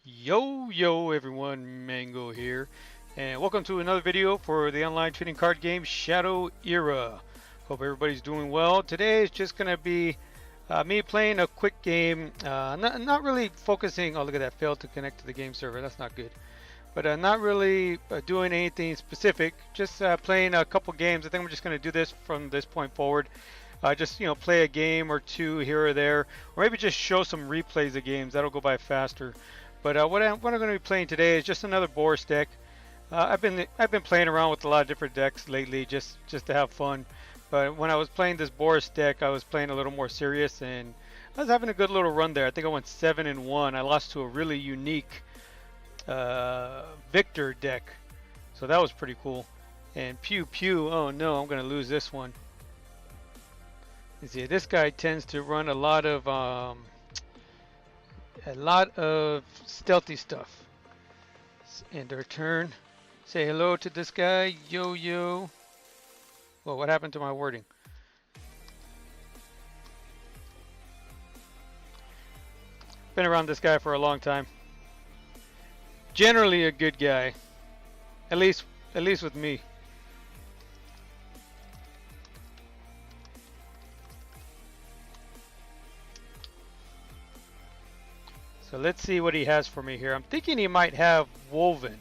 Yo everyone, Mango here, and welcome to another video for the online trading card game Shadow Era. Hope everybody's doing well. Today is just going to be me playing a quick game, not really focusing. Oh, look at that, failed to connect to the game server. That's not good. But not really doing anything specific, just playing a couple games. I think I'm just going to do this from this point forward. Just play a game or two here or there, or maybe just show some replays of games. That'll go by faster. But what I'm going to be playing today is just another Boris deck. I've been playing around with a lot of different decks lately, just to have fun. But when I was playing this Boris deck, I was playing a little more serious, and I was having a good little run there. I think I went 7-1. I lost to a really unique Victor deck, so that was pretty cool. And pew pew. Oh no, I'm going to lose this one. You see, this guy tends to run a lot of stealthy stuff. End our turn. Say hello to this guy. Yo. Well, what happened to my wording? Been around this guy for a long time. Generally a good guy. At least with me. So let's see what he has for me here. I'm thinking he might have Woven.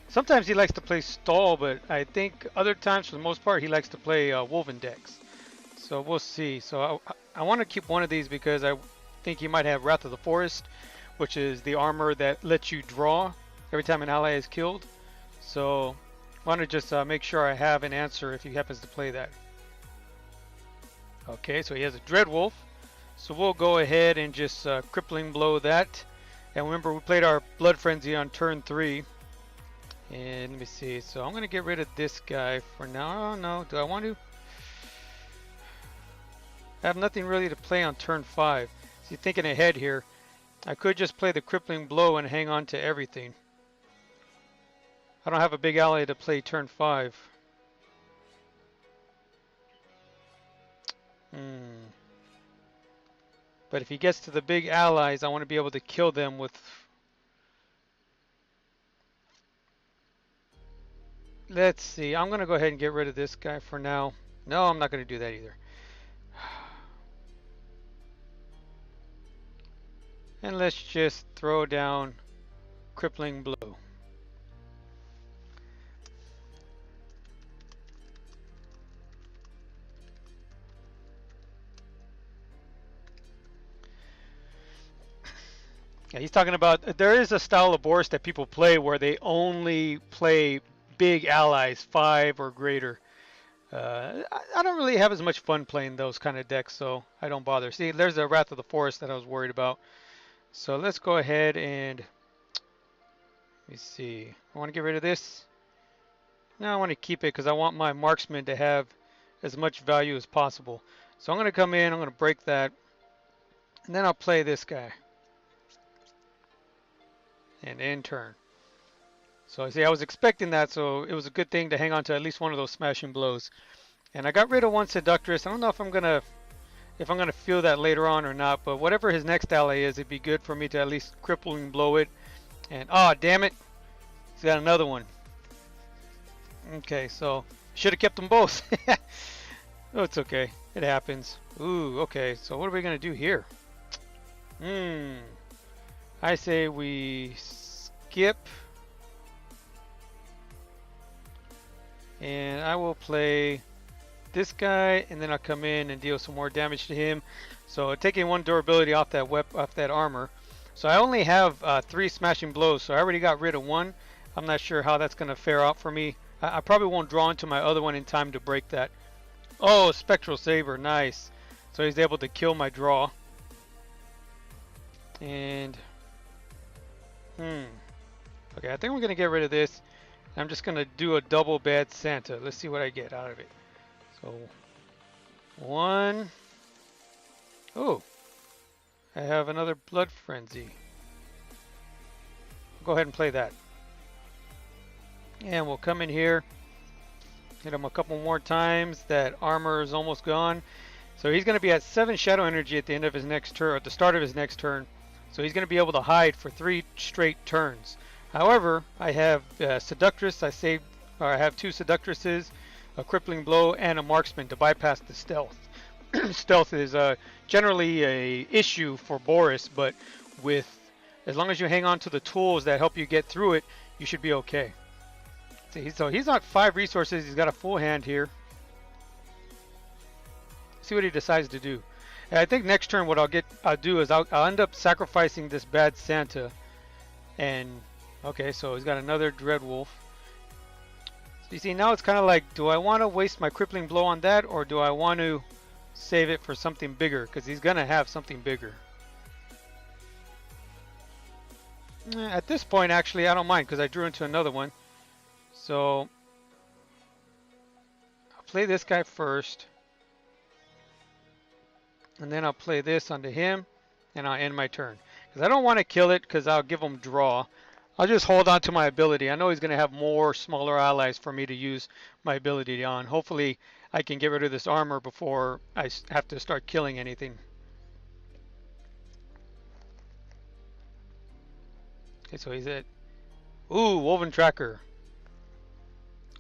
Sometimes he likes to play Stall, but I think other times, for the most part, he likes to play Woven decks. So we'll see. So I want to keep one of these because I think he might have Wrath of the Forest, which is the armor that lets you draw every time an ally is killed. So I want to just make sure I have an answer if he happens to play that. Okay, so he has a Dreadwolf. So we'll go ahead and just crippling blow that. And remember, we played our Blood Frenzy on turn 3. And let me see. So I'm going to get rid of this guy for now. Oh, no. Do I want to? I have nothing really to play on turn 5. See, thinking ahead here, I could just play the crippling blow and hang on to everything. I don't have a big ally to play turn 5. But if he gets to the big allies, I want to be able to kill them with... Let's see. I'm going to go ahead and get rid of this guy for now. No, I'm not going to do that either. And let's just throw down crippling blow. Yeah, he's talking about, there is a style of Boris that people play where they only play big allies, 5 or greater. I don't really have as much fun playing those kind of decks, so I don't bother. See, there's the Wrath of the Forest that I was worried about. So let's go ahead and, let me see. I want to get rid of this. No, I want to keep it because I want my marksman to have as much value as possible. So I'm going to come in, I'm going to break that, and then I'll play this guy. And end turn. So see, I was expecting that, so it was a good thing to hang on to at least one of those smashing blows. And I got rid of one Seductress. I don't know if I'm gonna feel that later on or not, but whatever his next ally is, it'd be good for me to at least crippling blow it. And oh, damn it, he's got another one. Okay, so should have kept them both. Oh, it's okay, it happens. Ooh, okay. So what are we gonna do here? I say we skip, and I will play this guy, and then I'll come in and deal some more damage to him. So taking 1 durability off that armor. So I only have 3 smashing blows, so I already got rid of 1. I'm not sure how that's going to fare out for me. I probably won't draw into my other one in time to break that. Oh, Spectral Saber, nice. So he's able to kill my draw. And okay, I think we're gonna get rid of this. I'm just gonna do a double bad Santa. Let's see what I get out of it. So 1. Oh, I have another Blood Frenzy. Go ahead and play that. And we'll come in here, hit him a couple more times. That armor is almost gone. So he's going to be at 7 shadow energy at the end of his next turn, at the start of his next turn. So he's going to be able to hide for 3 straight turns. However, I have Seductress. I have 2 Seductresses, a Crippling Blow, and a Marksman to bypass the Stealth. Stealth is generally a issue for Boris, but as long as you hang on to the tools that help you get through it, you should be okay. See, so he's got 5 resources. He's got a full hand here. See what he decides to do. And I think next turn what I'll do is I'll end up sacrificing this bad Santa. And okay, so he's got another Dread Wolf. So you see, now it's kind of like, do I want to waste my Crippling Blow on that, or do I want to save it for something bigger? Because he's gonna have something bigger. At this point, actually, I don't mind because I drew into another one. So I'll play this guy first. And then I'll play this onto him, and I'll end my turn. Because I don't want to kill it, because I'll give him draw. I'll just hold on to my ability. I know he's going to have more smaller allies for me to use my ability on. Hopefully, I can get rid of this armor before I have to start killing anything. Okay, so he's at... Ooh, Woven Tracker.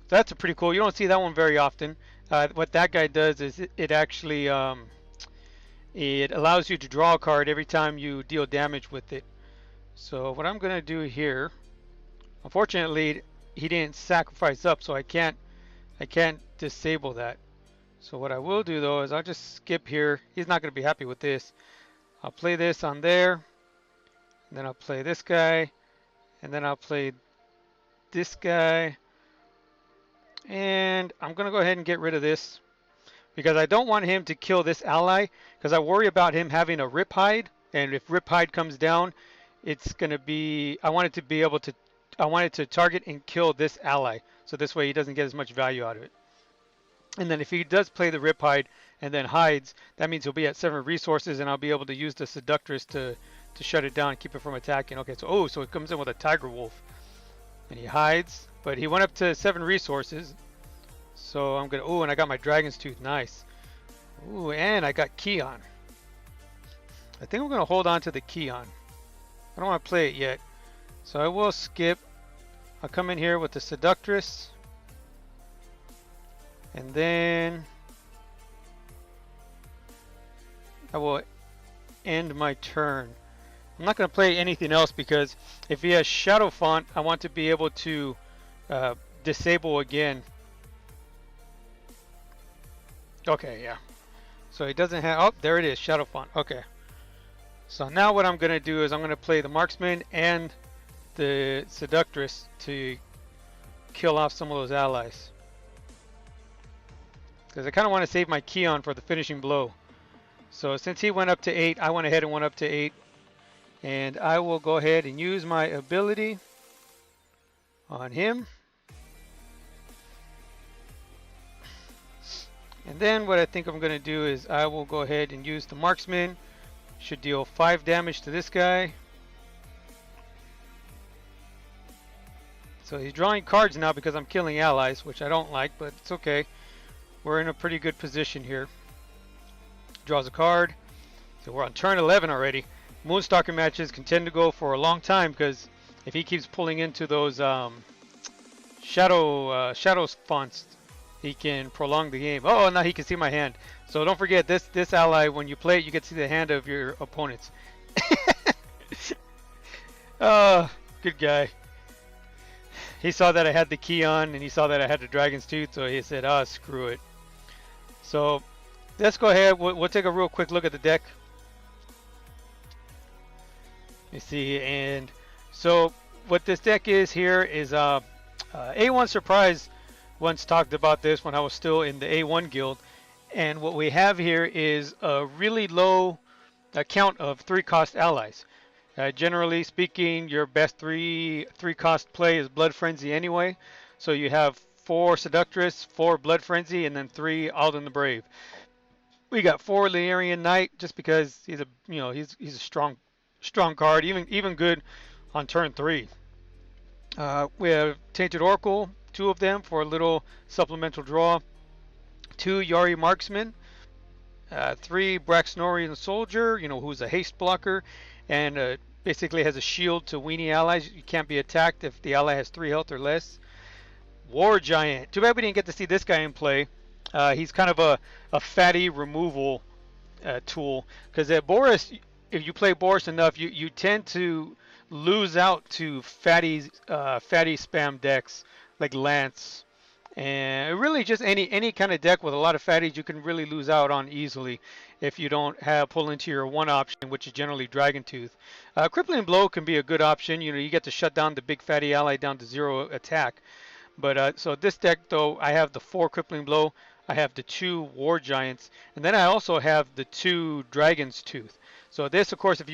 That's a pretty cool. You don't see that one very often. What that guy does is it actually... it allows you to draw a card every time you deal damage with it. So what I'm going to do here, unfortunately, he didn't sacrifice up, so I can't disable that. So what I will do though is I'll just skip here. He's not going to be happy with this. I'll play this on there, and then I'll play this guy, and then I'll play this guy, and I'm going to go ahead and get rid of this. Because I don't want him to kill this ally, because I worry about him having a Rip Hide, and if Rip Hide comes down, it's going to be, I want it to target and kill this ally, so this way he doesn't get as much value out of it. And then if he does play the Rip Hide and then hides, that means he'll be at 7 resources, and I'll be able to use the Seductress to shut it down and keep it from attacking. Okay, so so it comes in with a Tiger Wolf, and he hides, but he went up to 7 resources. So I'm gonna, and I got my Dragon's Tooth, nice. Ooh, and I got Kion. I think I'm gonna hold on to the Kion. I don't want to play it yet, so I will skip. I'll come in here with the Seductress, and then I will end my turn. I'm not gonna play anything else because if he has Shadow Font, I want to be able to disable again. Okay, yeah. So he doesn't have... Oh, there it is, Shadow Font. Okay. So now what I'm going to do is I'm going to play the Marksman and the Seductress to kill off some of those allies. Because I kind of want to save my Kion for the finishing blow. So since he went up to 8, I went ahead and went up to 8. And I will go ahead and use my ability on him. And then what I think I'm going to do is I will go ahead and use the Marksman. Should deal 5 damage to this guy. So he's drawing cards now because I'm killing allies, which I don't like, but it's okay. We're in a pretty good position here. Draws a card. So we're on turn 11 already. Moonstalker matches can tend to go for a long time because if he keeps pulling into those shadow fonts, he can prolong the game. Oh, now he can see my hand. So don't forget this ally, when you play it, you get to see the hand of your opponents. Oh, good guy. He saw that I had the Kion and he saw that I had the Dragon's Tooth, so he said, "Ah, screw it." So let's go ahead. We'll take a real quick look at the deck. You see, and so what this deck is here is A1 Surprise once talked about this when I was still in the A1 guild, and what we have here is a really low count of 3-cost allies. Generally speaking, your best 3-cost play is Blood Frenzy anyway, so you have 4 Seductress, 4 Blood Frenzy, and then 3 Alden the Brave. We got 4 Lyrian Knight just because he's a he's a strong card, even good on turn 3. We have Tainted Oracle, 2 of them for a little supplemental draw. 2 Yari Marksman, 3 Braxnorian Soldier, who's a haste blocker, and basically has a shield to weenie allies. You can't be attacked if the ally has 3 health or less. War Giant. Too bad we didn't get to see this guy in play. He's kind of a fatty removal tool, because Boris, if you play Boris enough, you tend to lose out to fatty spam decks like Lance, and really just any kind of deck with a lot of fatties you can really lose out on easily if you don't have pull into your one option, which is generally Dragon Tooth. Crippling Blow can be a good option. You know, you get to shut down the big fatty ally down to 0 attack. But so this deck, though, I have the 4 Crippling Blow, I have the 2 War Giants, and then I also have the 2 Dragon's Tooth. So this, of course, if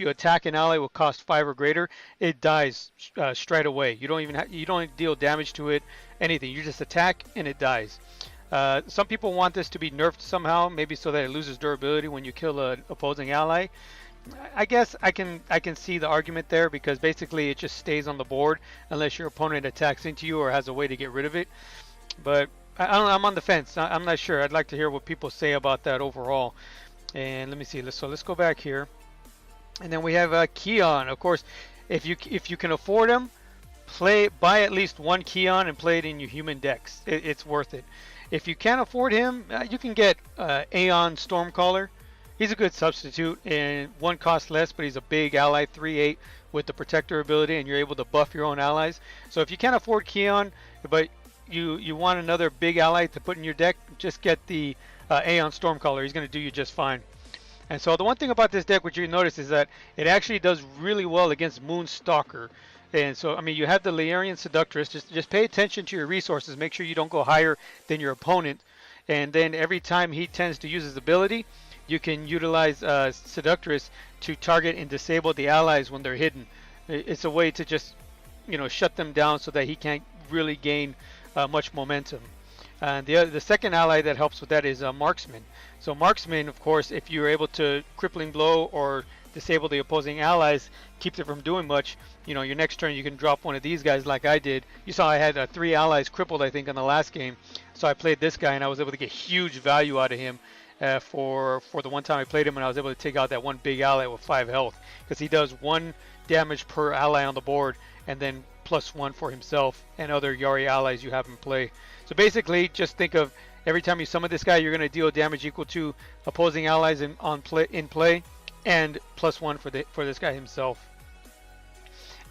you attack an ally with cost 5 or greater, it dies straight away. You don't deal damage to it, anything. You just attack and it dies. Some people want this to be nerfed somehow, maybe so that it loses durability when you kill an opposing ally. I guess I can see the argument there, because basically it just stays on the board unless your opponent attacks into you or has a way to get rid of it. But I don't know, I'm on the fence. I'm not sure. I'd like to hear what people say about that overall. And let me see. Let's go back here. And then we have Kion. Of course, if you can afford him, buy at least 1 Kion and play it in your human decks. It's worth it. If you can't afford him, you can get Aeon Stormcaller. He's a good substitute, and 1 cost less, but he's a big ally, 3/8 with the protector ability, and you're able to buff your own allies. So if you can't afford Kion, but you want another big ally to put in your deck, just get the Aeon Stormcaller. He's going to do you just fine. And so the one thing about this deck, which you notice, is that it actually does really well against Moonstalker. And so, I mean, you have the Lyrian Seductress. Just pay attention to your resources. Make sure you don't go higher than your opponent. And then every time he tends to use his ability, you can utilize Seductress to target and disable the allies when they're hidden. It's a way to just, you know, shut them down so that he can't really gain much momentum. And the second ally that helps with that is Marksman. So Marksman, of course, if you're able to Crippling Blow or disable the opposing allies, keeps it from doing much. You know, your next turn you can drop one of these guys like I did. You saw I had 3 allies crippled, I think, in the last game. So I played this guy and I was able to get huge value out of him. For the one time I played him, and I was able to take out that one big ally with 5 health, because he does 1 damage per ally on the board, and then +1 for himself and other Yari allies you have in play. So basically, just think of every time you summon this guy, you're going to deal damage equal to opposing allies in play, and +1 for this guy himself.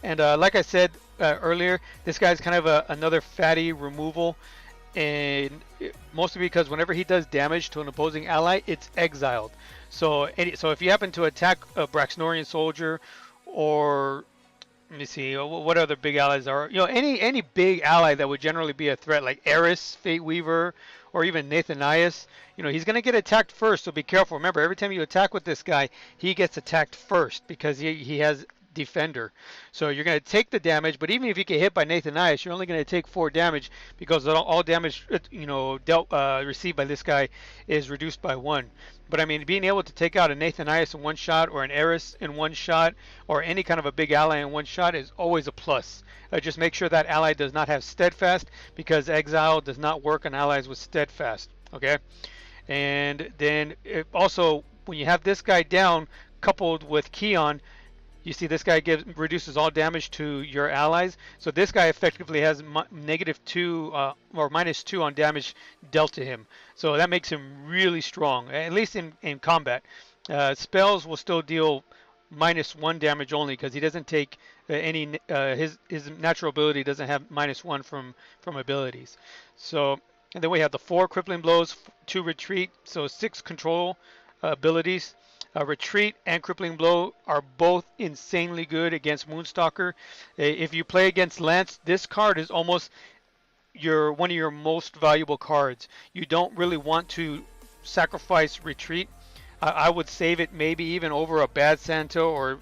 And like I said earlier, this guy's kind of another fatty removal. And mostly because whenever he does damage to an opposing ally, it's exiled. So if you happen to attack a Braxnorian soldier, or let me see, what other big allies are, you know, any big ally that would generally be a threat, like Eris, Fate Weaver, or even Nathanias, you know, he's going to get attacked first. So be careful. Remember, every time you attack with this guy, he gets attacked first because he has Defender. So you're going to take the damage, but even if you get hit by Nathanias, you're only going to take 4 damage, because all damage, you know, received by this guy is reduced by 1. But I mean, being able to take out a Nathanias in 1 shot, or an Eris in 1 shot, or any kind of a big ally in 1 shot is always a plus. Just make sure that ally does not have Steadfast, because Exile does not work on allies with Steadfast. Okay, and then also when you have this guy down, coupled with Kion, you see this guy reduces all damage to your allies. So this guy effectively has -2 or -2 on damage dealt to him. So that makes him really strong, at least in combat. Spells will still deal -1 damage only, because he doesn't take any his natural ability doesn't have -1 from abilities. So, and then we have the 4 Crippling Blows, 2 Retreat, so 6 control abilities. Retreat and Crippling Blow are both insanely good against Moonstalker. If you play against Lance, this card is almost one of your most valuable cards. You don't really want to sacrifice Retreat. I would save it maybe even over a Bad Santo or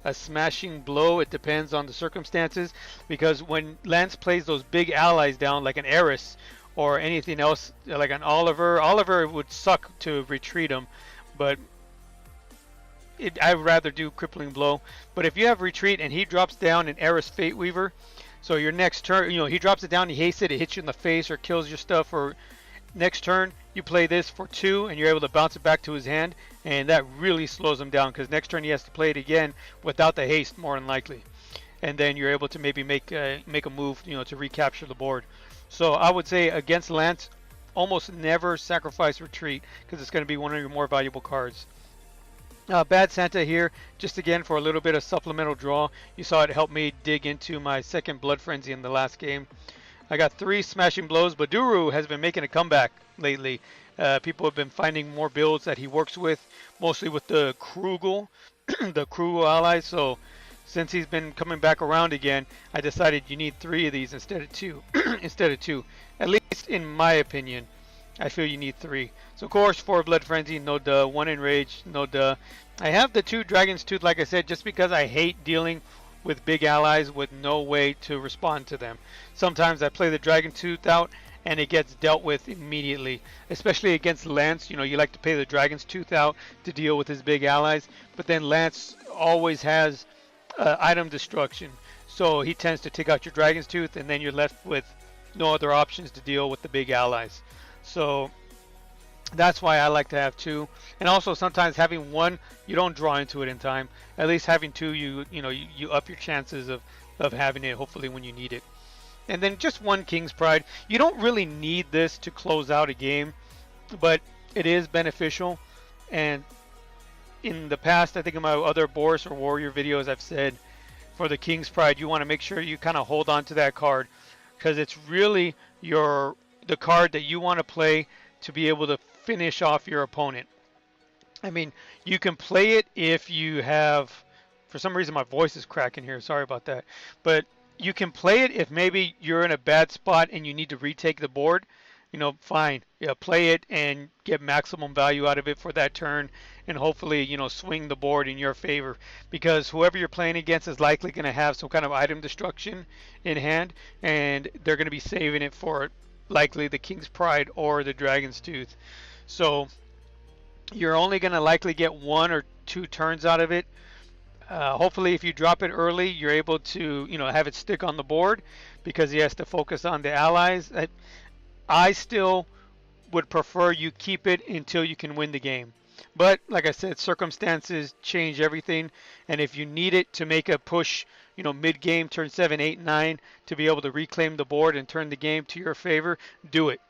a Smashing Blow. It depends on the circumstances, because when Lance plays those big allies down, like an Eris or anything else, like an Oliver would suck to retreat him, but I'd rather do Crippling Blow. But if you have Retreat and he drops down an Eris Fate Weaver, so your next turn, you know, he drops it down, he hastes it, it hits you in the face or kills your stuff, or Next turn, you play this for 2, and you're able to bounce it back to his hand, and that really slows him down because next turn he has to play it again without the haste, more than likely. And then you're able to maybe make a move, to recapture the board. So I would say against Lance, almost never sacrifice retreat because it's going to be one of your more valuable cards. Bad Santa here, just again for a little bit of supplemental draw. You saw it help me dig into my second Blood Frenzy in the last game. I got 3 smashing blows. Baduru has been making a comeback lately. People have been finding more builds that he works with, mostly with the Krugel, the Krugel allies. So since he's been coming back around again, I decided you need 3 of these instead of 2. Instead of 2, at least in my opinion, I feel you need 3. So of course 4 Blood Frenzy, no duh. 1 Enrage, no duh. I have the 2 Dragon's Tooth, like I said, just because I hate dealing with big allies with no way to respond to them. Sometimes I play the Dragon Tooth out and it gets dealt with immediately, especially against Lance. You like to pay the Dragon's Tooth out to deal with his big allies, but then Lance always has item destruction, so he tends to take out your Dragon's Tooth and then you're left with no other options to deal with the big allies. So that's why I like to have 2. And also sometimes having 1, you don't draw into it in time. At least having 2, you up your chances of having it hopefully when you need it. And then just 1 King's Pride. You don't really need this to close out a game, but it is beneficial. And in the past, I think in my other Boris or Warrior videos, I've said for the King's Pride, you want to make sure you kind of hold on to that card because it's really the card that you want to play to be able to finish off your opponent. I mean, you can play it if you have, for some reason my voice is cracking here, sorry about that, but you can play it if maybe you're in a bad spot and you need to retake the board. Fine, play it and get maximum value out of it for that turn and hopefully, swing the board in your favor, because whoever you're playing against is likely going to have some kind of item destruction in hand and they're going to be saving it for likely the King's Pride or the Dragon's Tooth. So you're only going to likely get 1 or 2 turns out of it. Hopefully if you drop it early, you're able to have it stick on the board because he has to focus on the allies. I still would prefer you keep it until you can win the game. But like I said, circumstances change everything, and if you need it to make a push, mid-game, turn 7, 8, 9, to be able to reclaim the board and turn the game to your favor, do it.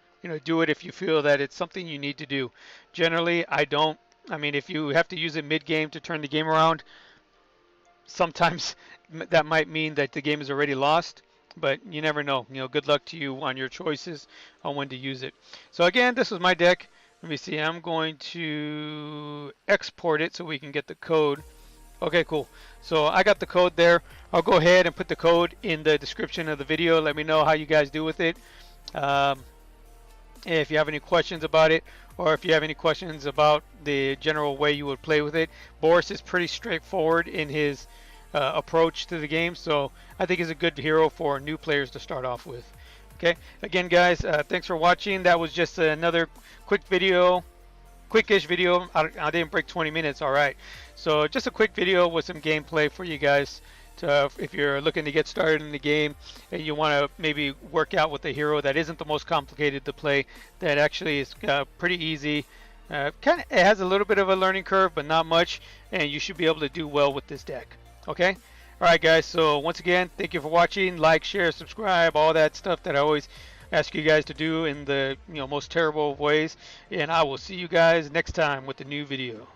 Do it if you feel that it's something you need to do. Generally, I don't. I mean, if you have to use it mid-game to turn the game around, sometimes that might mean that the game is already lost, but you never know. Good luck to you on your choices on when to use it. So again, this was my deck. Let me see, I'm going to export it so we can get the code. Okay, cool. So I got the code there. I'll go ahead and put the code in the description of the video. Let me know how you guys do with it. If you have any questions about it, or if you have any questions about the general way you would play with it. Boris is pretty straightforward in his approach to the game, so I think he's a good hero for new players to start off with. Okay, again guys, thanks for watching. That was just another quick video, quickish video. I didn't break 20 minutes, all right. So just a quick video with some gameplay for you guys to, if you're looking to get started in the game and you want to maybe work out with a hero that isn't the most complicated to play, that actually is pretty easy. It has a little bit of a learning curve, but not much, and you should be able to do well with this deck. Okay, all right guys, so once again, thank you for watching. Like, share, subscribe, all that stuff that I always ask you guys to do in the most terrible of ways, and I will see you guys next time with a new video.